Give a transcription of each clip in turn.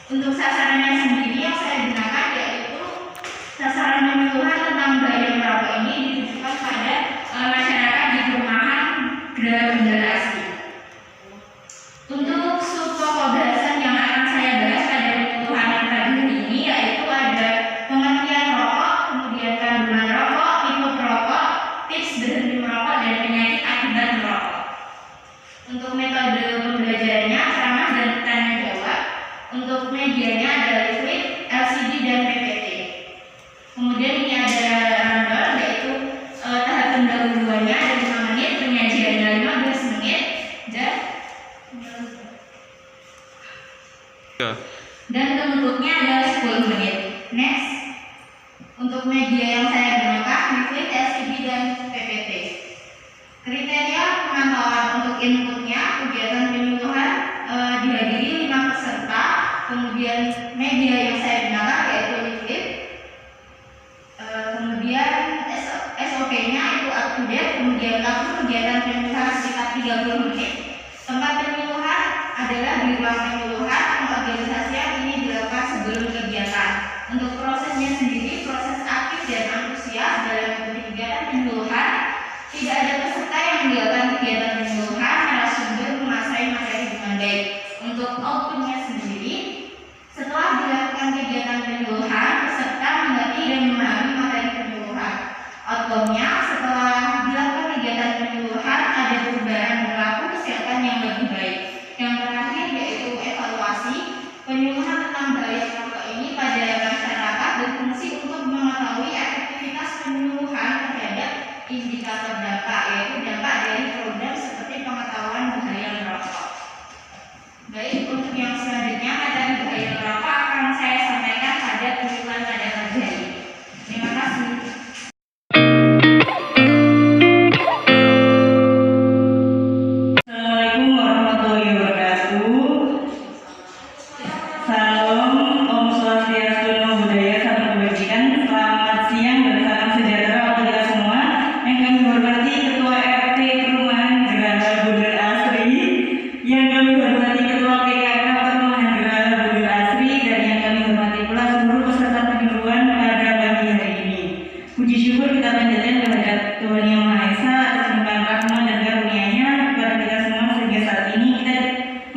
Untuk sasarannya sendiri yang saya gunakan yaitu sasaran penyuluhan tentang bahaya merokok ini ditujukan pada masyarakat di perumahan Geraha Bundara Asri. Untuk sub-pokok bahasan yang akan saya bahas pada penyuluhan yang tadi ini yaitu ada pengertian rokok, kemudian kandungan rokok, tipe perokok, tips berhenti merokok, dan penyakit akibat merokok. Untuk metode pembelajarannya ceramah dan tanya jawab. Untuk medianya ada liquid, LCD, dan PPT. Kemudian ini ada random yaitu tahap pendahuluannya ada 5 menit, penyajiannya 15 menit, dan penutupnya adalah 10 menit. Next, untuk media yang saya gunakan liquid, LCD, dan PPT. Kriteria pemantauan untuk inputnya kegiatan penyuluhan dihadiri 5 peserta. Kemudian media yang saya gunakan yaitu liquid. Kemudian SOP-nya itu up to date. Kemudian waktu kegiatan penyuluhan sekitar 30 menit. Tempat penyuluhan adalah di ruang penyuluhan. Pengorganisasian ini dilakukan sebelum kegiatan. Untuk prosesnya sendiri, proses aktif dan antusias dalam mengikuti kegiatan penyuluhan. Tidak ada peserta yang meninggalkan kegiatan penyuluhan. Narasumber menguasai materi dengan baik. Untuk outputnya sendiri, setelah dilakukan kegiatan penyuluhan, peserta mengerti dan memahami materi penyuluhan. Outcome-nya, setelah dilakukan kegiatan penyuluhan, ada perubahan perilaku kesehatan yang lebih baik. Yang terakhir yaitu evaluasi. Penyuluhan tentang bahaya merokok ini pada masyarakat berfungsi untuk mengetahui efektivitas penyuluhan terhadap indikator dampak, yaitu dampak dari program seperti pengetahuan bahaya merokok. Baik, untuk yang selanjutnya materi bahaya merokok akan saya sampaikan pada penyuluhan pada pagi hari. Terima kasih. Assalamualaikum warahmatullahi wabarakatuh. Salam, Om Swastiastu, Namo Buddhaya, salam kebajikan. Selamat siang dan salam sejahtera untuk kita semua. Yang kami hormati Ketua RT Perumahan Geraha Bundara Asri, yang kami hormati Ketua PKK Perumahan Geraha Bundara Asri, dan yang kami hormati pula seluruh peserta penyuluhan pada pagi hari ini. Puji syukur kita panjatkan kehadirat Tuhan Yang Maha Esa atas limpahan rahmat dan karunia-Nya kepada kita semua sehingga saat ini kita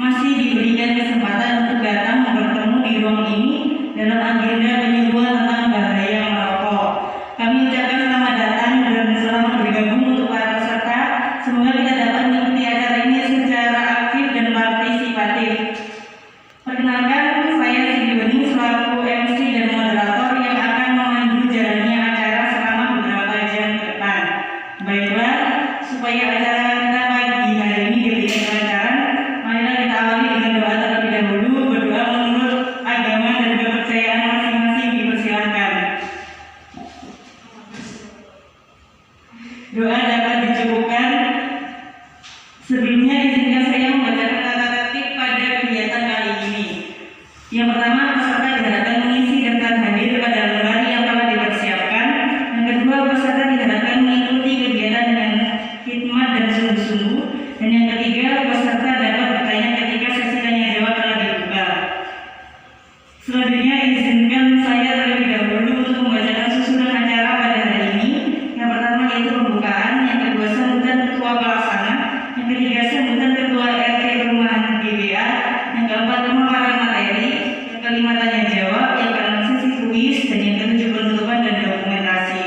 masih diberikan kesempatan untuk datang bertemu di ruang ini dalam agenda penyuluhan tentang bahaya merokok. Kami ucapkan selamat datang dan selamat bergabung untuk para peserta. Semoga kita dapat mengikuti acara ini secara aktif dan partisipatif. Perkenalkan, saya Siti Bening selaku MC dan moderator yang akan memandu jalannya acara selama beberapa jam ke depan. Baiklah, supaya acara kita pagi hari ini diberikan kelancaran, marilah kita awali dengan doa terlebih dahulu. Berdoa menurut agama dan kepercayaan masing-masing dipersilakan. Doa dapat dicukupkan. Sebelumnya izinkan saya membacakan tata tertib pada kegiatan kali ini. Yang pertama, peserta diharapkan mengisi daftar hadir pada lembar yang telah dipersiapkan. Yang kedua, peserta diharapkan mengikuti kegiatan dengan hikmat dan sungguh-sungguh. Dan yang ketiga, peserta dapat bertanya ketika sesi tanya jawab telah dibuka. Selanjutnya, izinkan saya terlebih dahulu untuk membacakan susunan acara pada hari ini. Yang pertama yaitu pembukaan, yang kedua sambutan ketua pelaksana, yang ketiga sambutan ketua RT Perumahan GBA, yang keempat pemaparan materi, yang kelima tanya jawab, yang keenam sesi kuis, dan yang ketujuh penutupan dan dokumentasi.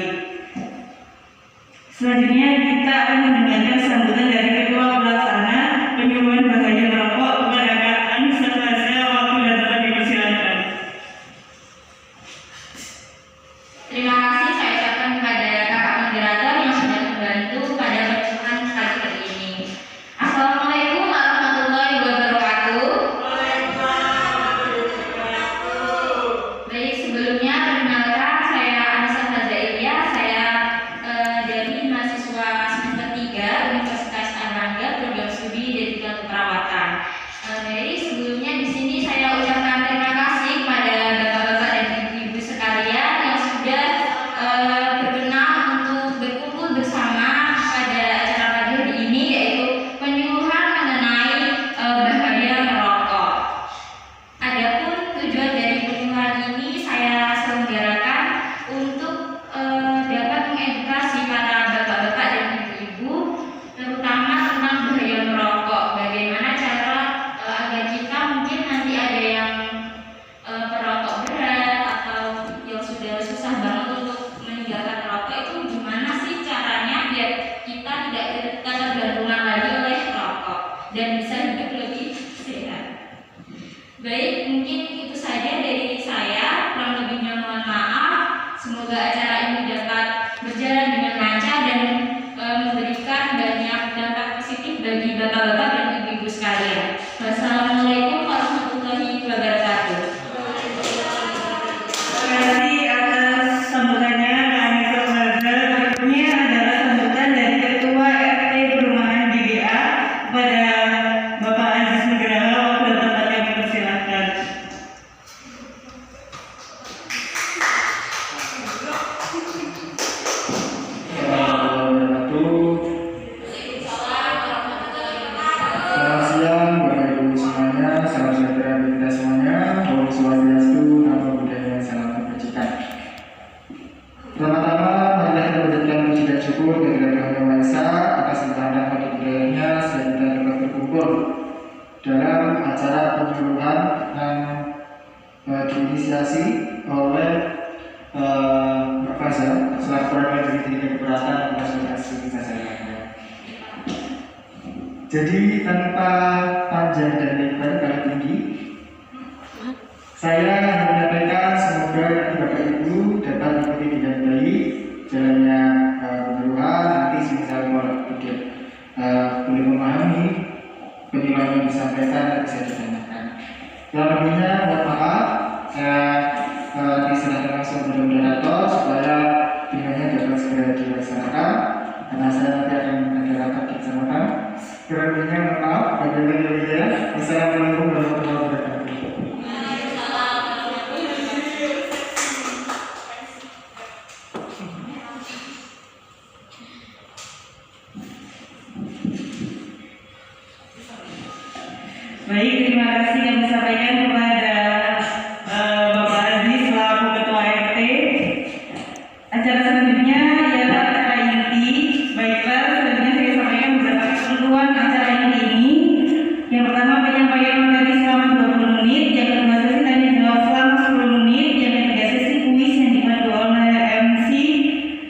Selanjutnya kita akan mendengarkan sambutan dari ketua pelaksana penyuluhan bahaya merokok kepada Kak Anissa Faza. Waktu dan tempat dipersilakan. Terima kasih saya ucapkan kepada kakak moderator yang sudah membantu pada penyuluhan pagi hari ini. Assalamualaikum warahmatullahi wabarakatuh. diinisiasi oleh Mbak Faza selaku perwakilan dari Tingkat Keberatan dan Konsultasi saya. Jadi tanpa panjang dan lebar kali tinggi, saya menyampaikan semoga Bapak Ibu dapat mengikuti dengan baik jalannya penyuluhan. Nanti semisal kalau tidak boleh memahami penjelasan yang disampaikan bisa ditanyakan. Yang lebihnya mohon maaf, nanti serahkan langsung kepada moderator supaya bimbingannya dapat segera dilaksanakan karena saya nanti akan ada rapat dilaksanakan. Kurang lebihnya mohon maaf. Wassalamualaikum warahmatullahi wabarakatuh. Baik, terima kasih yang disampaikan kepada Bapak Aziz selaku Ketua RT. Acara selanjutnya ialah acara inti. Baiklah, selanjutnya saya sampaikan beberapa ketentuan acara inti ini. Yang pertama, penyampaian materi selama 20 menit. Yang kedua, sesi tanya jawab selama 10 menit. Yang ketiga, sesi kuis yang dipandu oleh MC.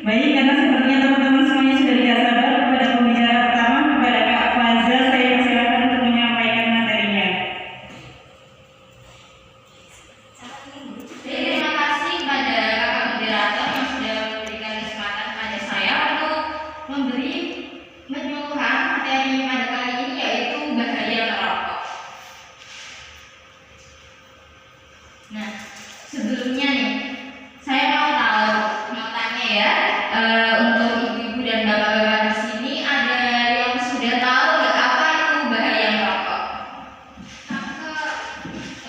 Baik, karena sepertinya teman-teman semuanya sudah tidak sabar kepada pembicara pertama, kepada Kak Faza, saya persilakan untuk menyampaikan materinya. Terima kasih pada kakak moderator yang sudah memberikan kesempatan pada saya untuk memberi penyuluhan materi pada kali ini, yaitu bahaya merokok. Nah, sebelumnya nih, saya mau tanya ya, untuk ibu-ibu dan bapak-bapak di sini ada yang sudah tahu nggak apa itu bahaya merokok?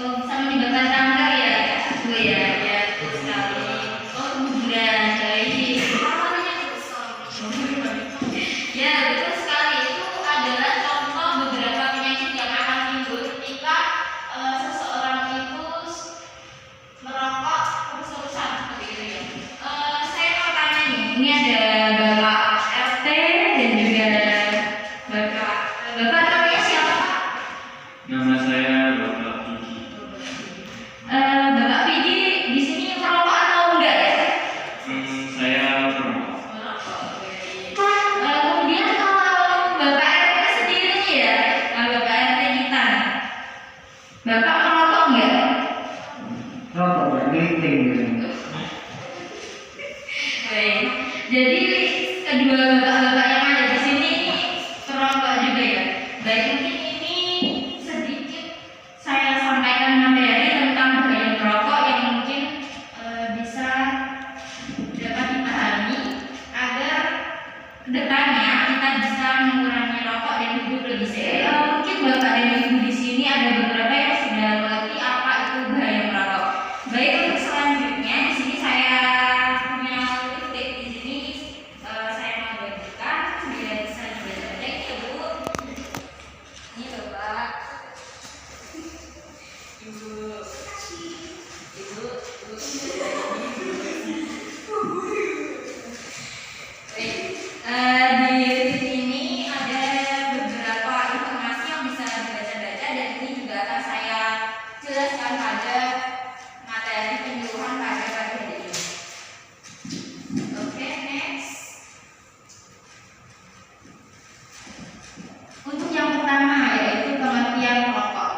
Bisa menyebabkan kanker ya, Bu ya, ya betul sekali. Kemudian baik. Ya betul sekali, itu adalah contoh beberapa penyakit yang akan timbul ketika seseorang itu merokok terus-terusan seperti itu ya. Saya mau tanya nih, ini ada Bapak RT dan juga Bapak namanya siapa Pak? Nama saya Bapak Vicky. Bapak Vidi di sini merokok atau enggak ya? Saya perokok. Kemudian kalau Bapak RT sendiri nih ya, Bapak RT kita nih, Bapak merokok enggak? Rokok berkeliling gitu. Baik. Jadi kedua bapak-bapak yang ada di sini perokok juga ya. Baik, mungkin ini sedikit saya sampaikan materi tentang bahaya merokok yang mungkin bisa dapat dipahami agar kedepannya kita bisa mengurangi rokok dan hidup lebih sehat. Mungkin bapak dan ibu di sini ada beberapa yang sudah mengerti apa itu bahaya merokok. Baik, untuk selanjutnya di sini saya punya lipstick di sini, saya mau bagikan biar bisa dibaca ya Bu. Ini bapak, ibu, ibu. Baik, di lipstick ini ada beberapa informasi yang bisa dibaca-baca dan ini juga akan saya jelaskan pada materi penyuluhan pada pagi hari ini. Oke, next. Untuk yang pertama yaitu pengertian rokok.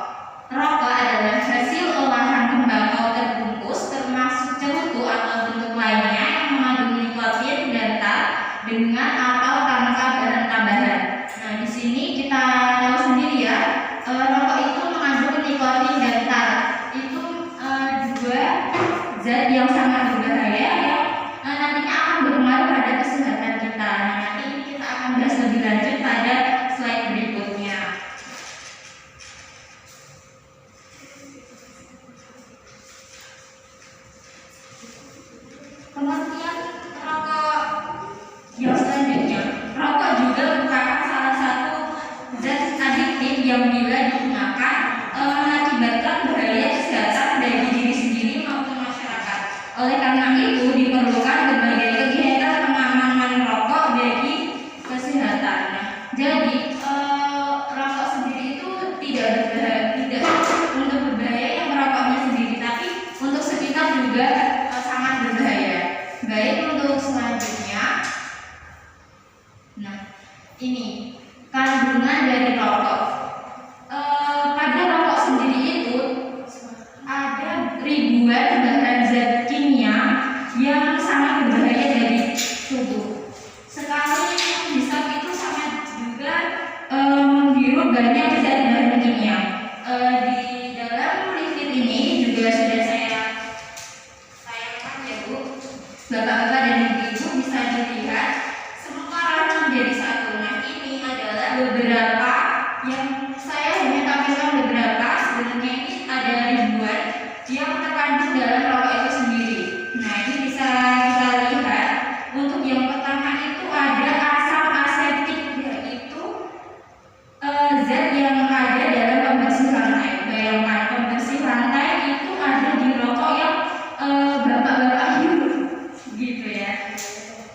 Rokok adalah hasil olahan tembakau terbungkus termasuk cerutu atau bentuk lainnya yang mengandung nikotin dan tar dengan atau tanpa bahan tambahan. Nah, di sini kita tahu sendiri ya, rokok itu mengandung nikotin dan tar. Itu dua zat yang sangat berbahaya yang nantinya akan berpengaruh pada kesehatan kita. Nah, nanti ini kita akan bahas lebih lanjut pada slide berikutnya. Pengertian rokok yang selanjutnya, rokok juga merupakan salah satu zat adiktif yang bila digunakan mengakibatkan bahaya kesehatan bagi diri sendiri maupun masyarakat. Oleh karena itu diperlukan berbagai kegiatan pengamanan rokok bagi kesehatan. Jadi rokok sendiri itu tidak untuk berbahaya yang merokoknya sendiri, tapi ini kandungan dari rokok. Pada rokok sendiri itu ada ribuan bahan zat kimia yang sangat berbahaya dari tubuh. Sekali bisa itu sangat juga menghirup banyak zat bahan kimia. Di dalam liquid ini juga sudah saya tayangkan ya Bu. Bapak-bapak dan ibu-ibu bisa dilihat semua racun jadi satu. Nah ini adalah beberapa yang saya hanya tampilkan beberapa. Sebenarnya ini ada ribuan yang terkandung dalam rokok itu sendiri. Nah ini bisa kita lihat. Untuk yang pertama itu ada asam asetik, yaitu zat yang ada dalam pembersih lantai. Bayangkan pembersih lantai itu ada di rokok yang bapak-bapak hidup gitu ya.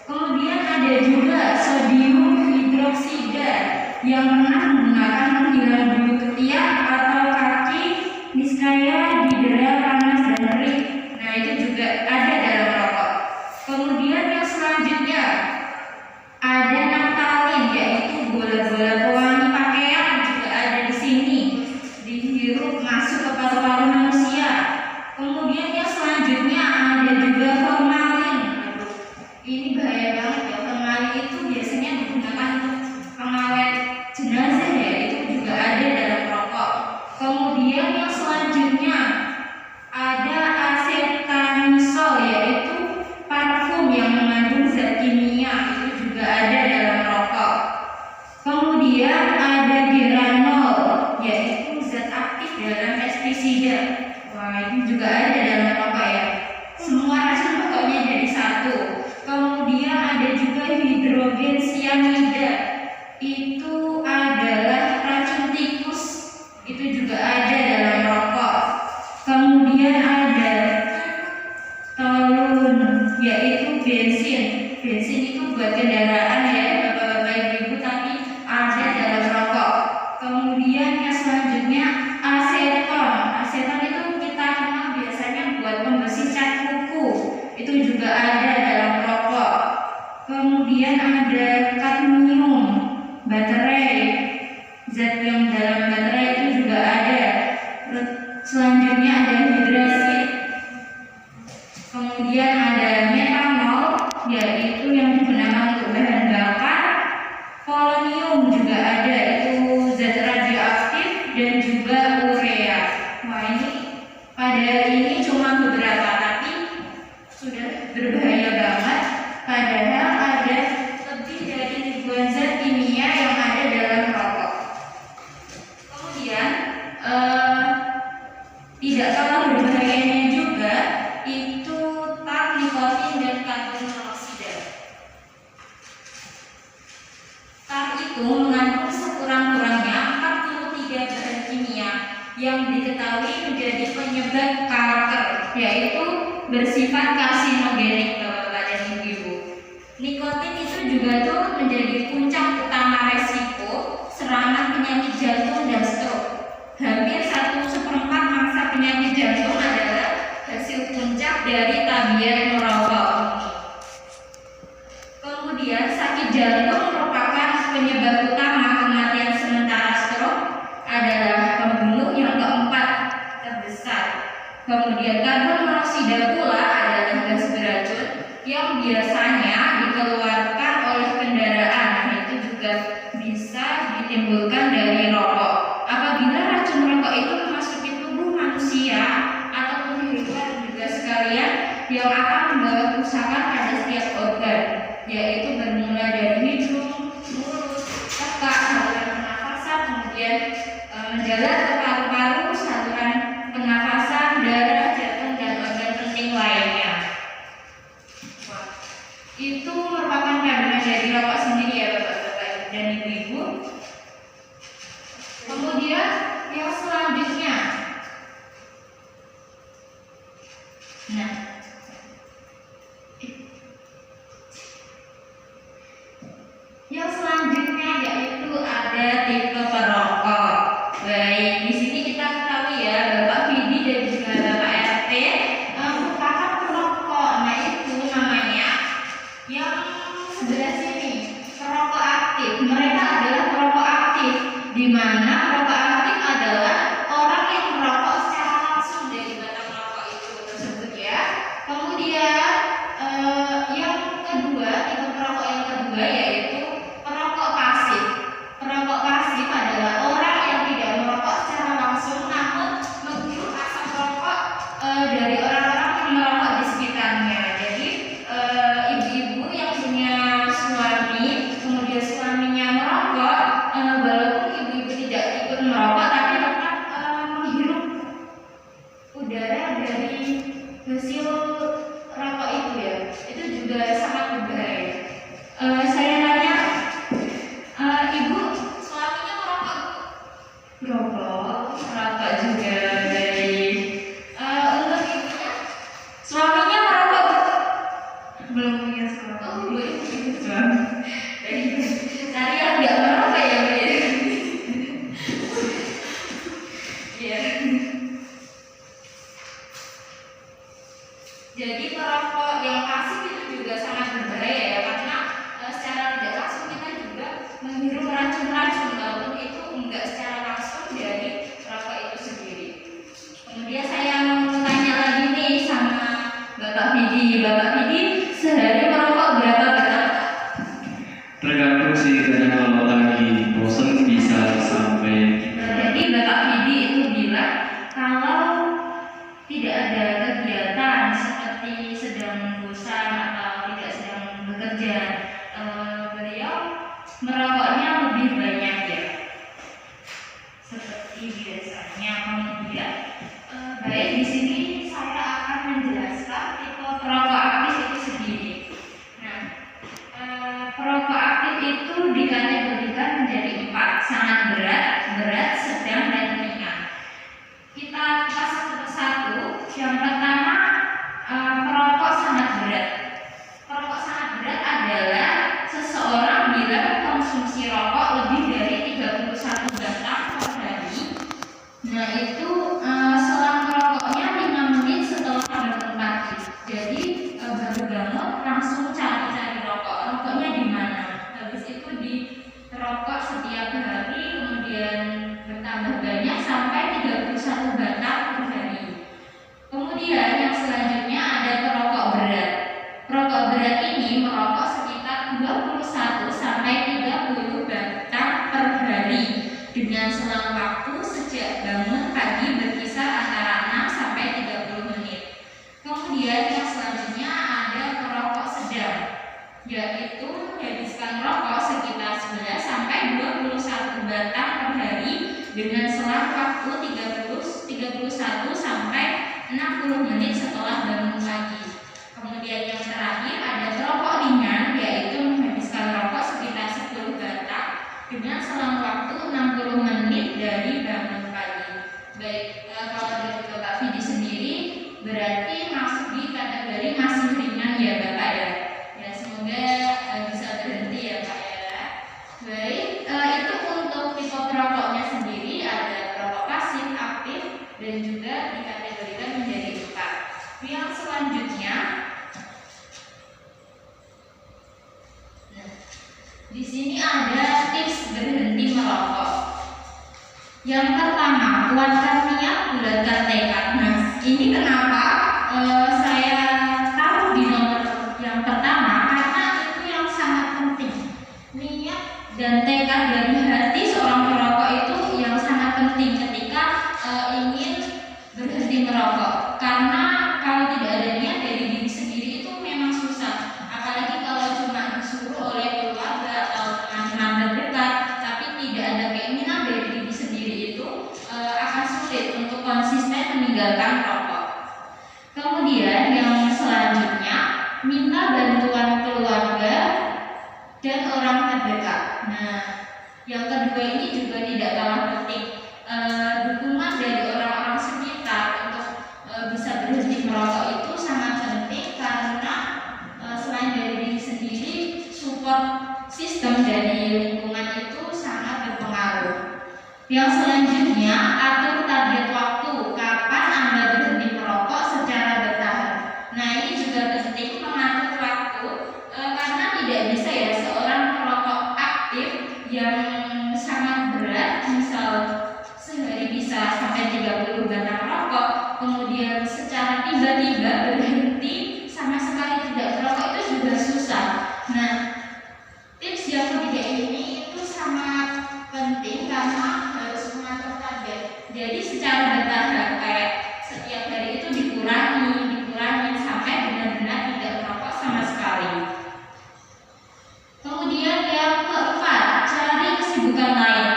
Kemudian ada juga sodium hidroksida yang pernah menggunakan penghilang bulu ketiak atau kaki niscaya didera panas dan nyeri. Nah itu juga ada dalam rokok. Kemudian yang selanjutnya ada naftalin, yaitu bola-bola pewangi pakaian, juga ada di sini, dihirup masuk ke paru-paru manusia. Kemudian yang selanjutnya ada juga formalin. Ini bahaya banget ya. Formalin itu biasanya digunakan untuk pengawet jenazah ya, itu juga ada dalam rokok. Kemudian yang selanjutnya ada acetanisol, yaitu parfum yang mengandung zat kimia, itu juga ada dalam rokok. Kemudian ada geranol, yaitu zat aktif dalam pestisida. Wah ini juga ada dalam rokok ya. Semua racun pokoknya jadi satu. Kemudian ada juga hidrogen cyanida, itu adalah racun tikus, itu juga ada dalam rokok. Kemudian ada tolun, yaitu bensin. Bensin itu buat kendaraan ya bapak-bapak ibu-ibu, tapi ada dalam rokok. Kemudian yang selanjutnya aseton. Aseton itu kita kenal biasanya buat pembersih cat kuku, itu juga ada dalam rokok. Kemudian ada kadmium, baterai, zat yang dalam baterai itu juga ada. Selanjutnya ada hidrasid. Kemudian ada metanol, yaitu yang digunakan untuk bahan bakar. Polonium juga ada, itu zat radioaktif, dan juga urea. Wah ini pada ini cuma beberapa, tapi sudah berbahaya banget. Padahal ada lebih dari ribuan zat kimia yang ada dalam rokok. Kemudian tidak kalah berbahayanya juga itu tar, nikotin, dan karbon monoksida. Tar itu mengandung sekurang-kurangnya 43 bahan kimia yang diketahui menjadi penyebab kanker, yaitu bersifat karsinogenik bapak-bapak dan ibu-ibu. Nikotin itu juga tuh menjadi puncak utama resiko serangan penyakit jantung dan stroke. Hampir 1/4 mangsa penyakit jantung adalah hasil puncak dari tabiat merokok. Kemudian sakit jantung merupakan penyebab utama kematian sementara stroke, adalah pembunuh yang keempat terbesar. Kemudian karbon monoksida pula adalah gas beracun yang biasanya dikeluarkan oleh kendaraan. Nah, itu juga bisa ditimbulkan dari rokok. Apabila racun rokok itu memasuki tubuh manusia ataupun hewan juga sekalian, yang akan membawa kerusakan pada setiap organ, yaitu bermula dari hidung, mulut, otak, saluran pernafasan, kemudian menjalar ke paru-paru, saluran pernafasan, darah, jantung, dan organ penting lainnya. Wah, itu merupakan kandungan dari rokok sendiri ya bapak-bapak dan ibu-ibu. Kemudian yang selanjutnya, nah yang selanjutnya yaitu ada tipe perokok. Baik, di sini kita ketahui ya Bapak Vidi dan juga Bapak RT merupakan perokok. Nah itu namanya yang sebelah sini perokok aktif. Mereka Jadi perokok yang pasif itu juga sangat berbahaya ya, karena secara tidak langsung kita juga menghirup racun-racun walaupun itu enggak secara langsung dari rokok itu sendiri. Kemudian saya mau tanya lagi nih sama Bapak Fidi. Bapak Fidi sehari merokok berapa batang? Tergantung sih, kadang kalau lagi bosan bisa sampai Jadi Bapak Fidi itu bilang kalau tidak ada kegiatan seperti sedang bosan atau tidak sedang bekerja, beliau merokoknya lebih banyak ya, seperti biasanya. Kemudian baik, di sini saya akan menjelaskan tipe perokok aktif itu sendiri. Nah, perokok aktif itu dikategorikan menjadi 4, sangat berat, berat, sedang, dan ringan. Kita satu persatu. Yang pertama, perokok sangat berat. Perokok sangat berat adalah seseorang bila konsumsi rokok lebih dari 31 batang per hari. Nah, itu selang merokoknya 5 menit setelah bangun pagi. Jadi baru bangun langsung cari-cari rokok. Rokoknya di mana? Habis itu dirokok setiap hari, kemudian bertambah banyak sampai 31 batang per hari. Kemudian yang selanjutnya ada perokok berat. Perokok berat ini merokok sekitar 21 sampai 30 batang per hari dengan selang waktu sejak bangun pagi berkisar antara 6 sampai 30 menit. Kemudian yang selanjutnya ada perokok sedang, yaitu menghabiskan rokok sekitar 11 sampai 21 batang per hari dengan selang waktu 31 sampai 60 menit setelah bangun pagi. Kemudian yang terakhir ada perokok ringan, yaitu menghabiskan rokok sekitar 10 batang dengan selang waktu 60 menit dari bangun pagi. Baik, kalau dari Bapak Fidi sendiri berarti masuk di kategori masih ringan ya Bapak ya. Ya, semoga bisa berhenti ya Pak ya. Baik, itu untuk tipe perokoknya sendiri, ada perokok pasif, aktif, dan juga dikategorikan menjadi 4. Yang selanjutnya, nah, di sini ada tips berhenti merokok. Yang pertama, kuatkan niat, bulatkan tekad. Nah, ini kenapa saya taruh di nomor yang pertama, karena itu yang sangat penting. Niat dan tekad dari hati seorang perokok itu yang sangat penting ketika ingin berhenti merokok. Karena kalau tidak ada niat dari diri sendiri itu memang susah. Apalagi kalau cuma disuruh oleh keluarga atau teman-teman terdekat, tapi tidak ada keinginan dari diri sendiri, itu akan sulit untuk konsisten meninggalkan rokok. Kemudian yang selanjutnya, minta bantuan keluarga dan orang terdekat. Nah, yang kedua ini juga tidak kalah penting. Dukungan dari orang-orang sekitar untuk bisa berhenti merokok itu sangat penting, karena selain dari diri sendiri, support sistem dari lingkungan itu sangat berpengaruh. Yang selanjutnya, atur target waktu kapan Anda berhenti merokok secara bertahap. Nah, ini juga penting mengatur waktu, karena tidak bisa ya seorang perokok aktif yang sangat berat, misal sehari bisa sampai 30 batang rokok, kemudian secara tiba-tiba berhenti sama sekali tidak merokok, itu juga susah. Nah, tips yang ketiga ini itu sangat penting karena harus mengatur target. Jadi secara bertahap, kayak setiap hari itu dikurangi sampai benar-benar tidak merokok sama sekali. Kemudian yang keempat, cari kesibukan lain.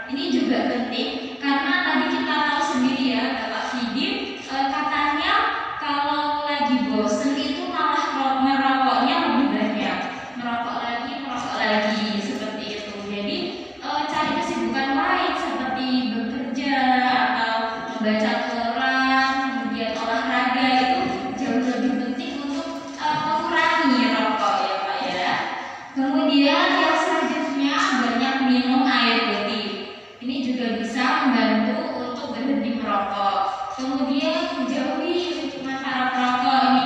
Ini juga penting karena tadi kita tahu sendiri ya Bapak Fidi, katanya kalau lagi bosen itu malah merokoknya lebih banyak, merokok lagi seperti itu. Jadi cari kesibukan lain seperti bekerja atau membaca koran, kemudian olahraga, itu jauh lebih penting untuk mengurangi rokok ya Pak ya. Kemudian yang selanjutnya, banyak minum air putih. Ini juga bisa membantu untuk berhenti merokok. Kemudian jauhi lingkungan para perokok. Ini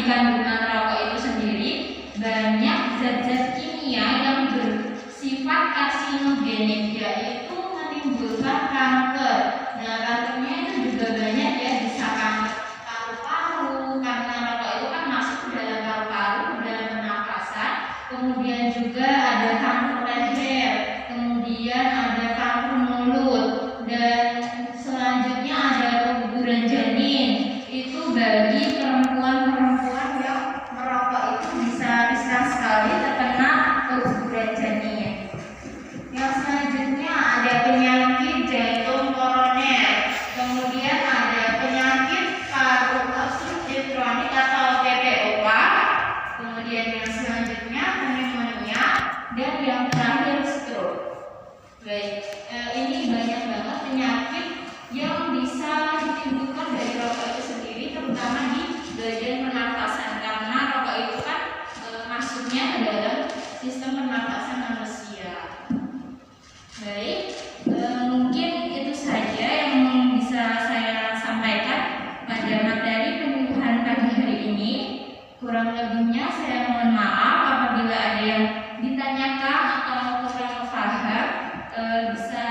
kandungan rokok itu sendiri banyak zat-zat kimia yang bersifat karsinogenik, yaitu menimbulkan kanker. Nah, kankernya itu juga banyak ya, bisa kanker paru-paru karena rokok itu kan masuk ke dalam paru-paru, ke dalam pernafasan. Kemudian juga ada kanker leher, kemudian ada kanker mulut, dan selanjutnya ada keguguran janin. Itu bagi perempuan-perempuan yang merokok itu bisa sekali terkena keguguran janin. Yang selanjutnya ada penyakit jantung koroner, kemudian ada penyakit paru obstruktif kronik atau PPOK, kemudian yang selanjutnya pneumonia, dan yang terakhir stroke. Baik, ini banyak banget penyakit yang bisa ditimbulkan dari rokok itu sendiri, terutama di bagian pernafasan, karena rokok itu kan masuknya ke dalam sistem pernafasan manusia. Baik, mungkin itu saja yang bisa saya sampaikan pada materi penyuluhan pagi hari ini. Kurang lebihnya saya mohon maaf apabila ada yang ditanyakan atau kurang paham, bisa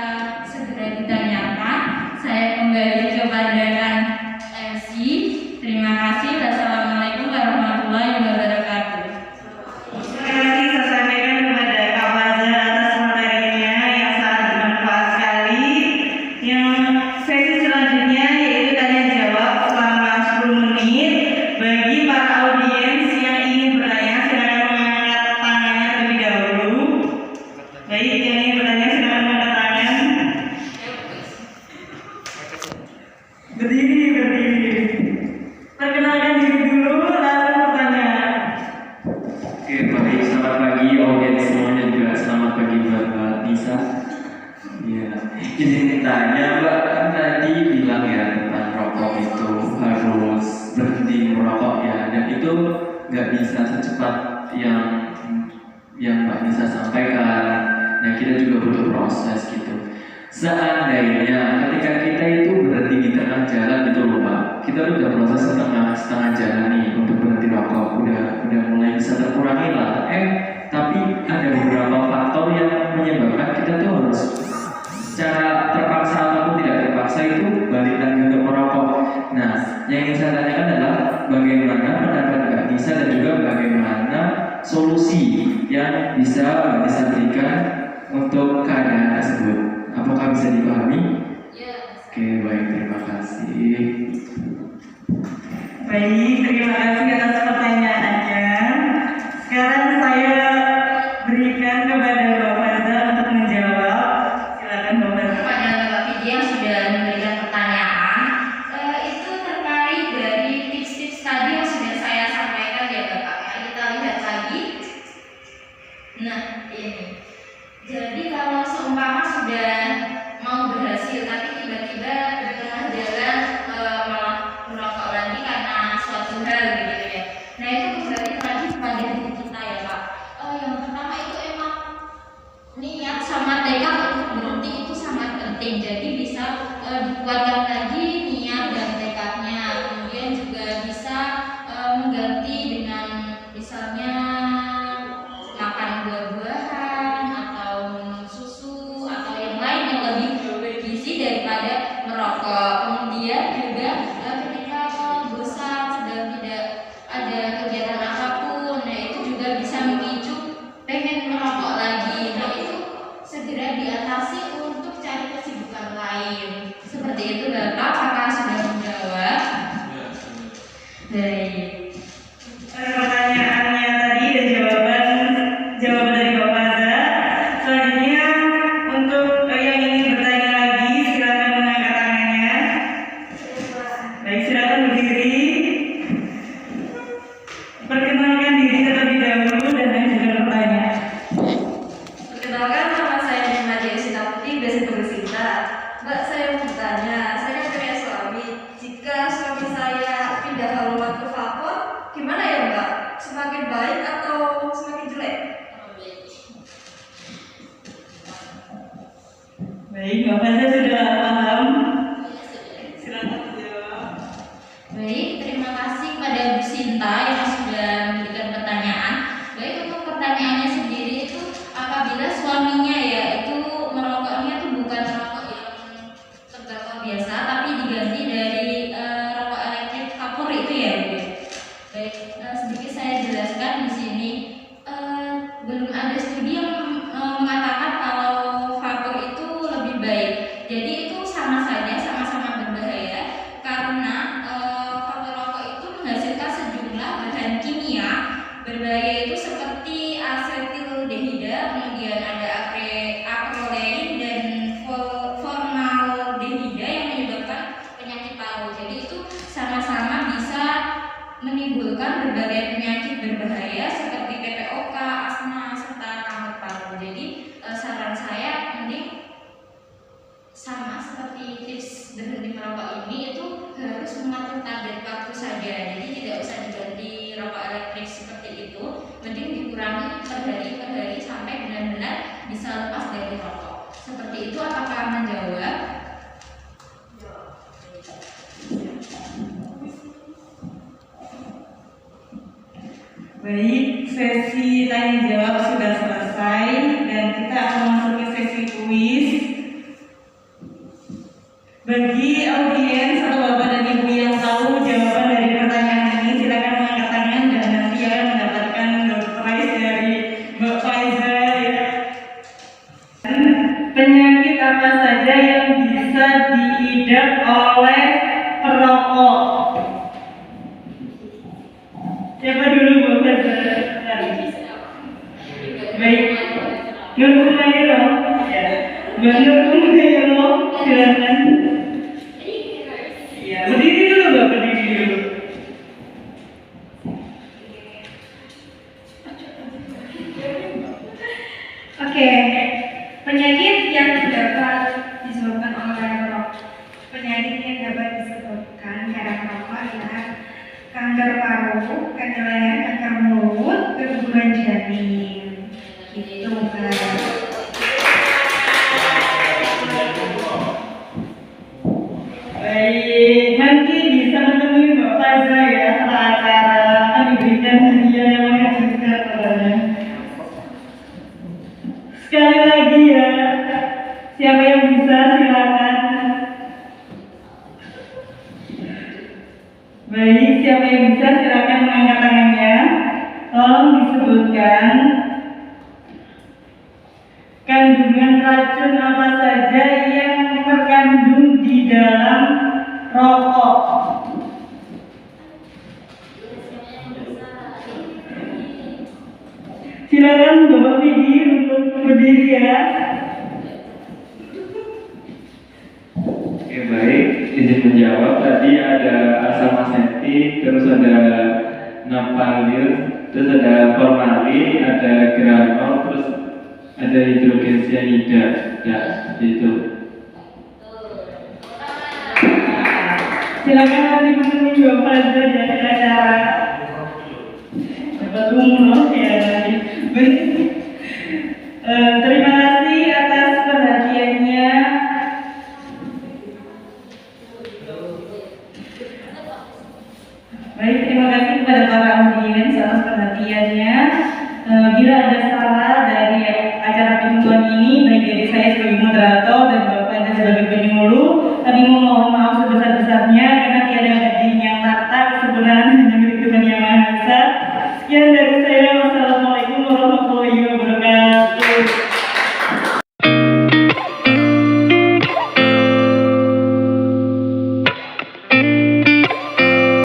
segera ditanyakan. Saya kembali kepada Kak MC. Terima kasih. Wassalamualaikum warahmatullahi wabarakatuh. Terima kasih saya sampaikan kepada Kak Faza atas materinya yang sangat bermanfaat sekali. Yang sesi selanjutnya yaitu tanya jawab selama 10 menit. Bagi para audiens yang ingin bertanya, silakan mengangkat tangannya terlebih dahulu. Baik, yang ingin bertanya silakan mengangkat tangan. Berdiri. Perkenalkan diri dulu, lalu pertanyaan. Oke, baik. Selamat pagi audiens semuanya, juga selamat pagi buat Mbak Nisa. Ya, izin tanya Mbak, kan tadi bilang ya tentang rokok itu harus berhenti merokok ya, dan itu nggak bisa secepat yang Mbak Nisa sampaikan. Nah, kita juga butuh proses gitu. Seandainya ketika kita itu berhenti di tengah jalan gitu loh Pak, kita udah proses setengah jalan nih untuk berhenti rokok, udah mulai bisa terkurangi lah. Tapi ada beberapa faktor yang menyebabkan kita tuh harus secara terpaksa ataupun tidak terpaksa itu balik lagi untuk merokok. Nah, yang ingin saya tanyakan adalah bagaimana pendapat Mbak Nisa dan juga bagaimana solusi yang bisa Mbak Nisa berikan untuk keadaan tersebut. Apakah bisa dipahami? Ya. Oke, baik, terima kasih. Baik, terima kasih atas pertanyaannya. Sekarang saya berikan kepada Mbak Faza untuk menjawab. Silakan Mbak Faza. Kepada Mbak Vidya yang sudah memberikan pertanyaan, itu terkait dari tips-tips tadi yang sudah saya sampaikan ya Bapak. Ya, kita lihat lagi. Nah, ini. Jadi kalau seumpama sudah mau berhasil, tapi tiba-tiba di tengah jalan malah merokok lagi karena suatu hal gitu ya. Nah, itu kembali lagi kepada diri kita ya Pak. Yang pertama itu emang niat sama tekad untuk berhenti itu sangat penting. Jadi bisa dikuatkan lagi niat dan tekadnya. Kemudian juga bisa mengganti dengan misalnya makan buah-buahan atau minum susu atau yang lain yang lebih bergizi daripada merokok. Kemudian juga ketika bosan sedang tidak ada kegiatan apapun, nah itu juga bisa memicu pengen merokok lagi. Nah itu segera diatasi untuk cari kesibukan lain. Seperti itu Bapak, apakah sudah menjawab? Baik. Pertanyaannya tadi dan jawaban dari Mbak Faza. Selanjutnya untuk yang ingin bertanya lagi silakan mengangkat tangannya. Baik, silakan berdiri. Perkenalkan diri terlebih dahulu dan lanjutkan pertanyaan. Perkenalkan, nama saya Nadia Sinta Putih, biasa Sinta. Mbak, saya biasa, tapi diganti dari rokok elektrik vapor itu ya, Bu. Baik, sedikit saya jelaskan di sini. Belum ada studi yang mengatakan kalau vapor itu lebih baik. Jadi itu sama saja, sama-sama berbahaya karena vapor rokok itu menghasilkan sejumlah bahan kimia berbahaya itu seperti asetildehida, kemudian ada akrolein dan formaldehida yang menyebabkan penyakit paru. Jadi itu sama-sama bisa menimbulkan berbagai penyakit berbahaya seperti PPOK, asma, serta kanker paru. Jadi saran saya mending sama seperti tips berhenti merokok ini, itu harus mengatur target waktu saja. Jadi tidak usah diganti rokok elektrik seperti itu, mending dikurangi per hari sampai benar-benar bisa lepas dari rokok. Seperti itu, apakah menjawab? Baik, sesi tanya jawab sudah selesai dan kita akan masuk ke sesi kuis. Bagi audiens atau bapak dan ibu yang tahu jawaban dari pertanyaan ini, silakan mengangkat tangan dan nanti akan mendapatkan door prize dari Mbak Faiza ya. Penyakit apa saja yang bisa diidap oleh perokok? Siapa dulu Mbak Faiza? Baik, Nur Kumairo. Ya, Mbak Nur Kumairo, silakan. Ya, berdiri dulu Mbak, berdiri dulu. Oke, penyakit yang dapat disebabkan oleh rokok. Penyakit yang dapat disebabkan karena rokok adalah kanker paru, kanker leher, kanker mulut, keguguran janin. Gitu, Mbak. Baik, nanti bisa menemui Mbak Faiza ya setelah acara akan diberikan hadiah yang menghasilkan padanya. Sekali lagi ya, siapa yang bisa silakan. Baik, siapa yang bisa silakan mengangkat tangannya. Tolong disebutkan kandungan racun apa saja yang terkandung di dalam rokok. Silakan Bapak Vidi untuk berdiri ya. Oke, baik, izin menjawab. Tadi ada asam asetik, terus ada napalil, terus ada formalin, ada granol, terus ada hidrogen cyanida. Ya, seperti itu. Silakan nanti menemui Bapak Faiza di acara. Dapat umroh ya nanti. Baik. Terima kasih atas perhatiannya. Baik, terima kasih kepada para audiens atas perhatiannya. Bila ada salah dari acara penyuluhan ini, baik dari saya sebagai moderator dan Bapak Faiza sebagai penyuluh, kami mohon maaf sebesar-besarnya karena tiada gading yang tak kesempurnaan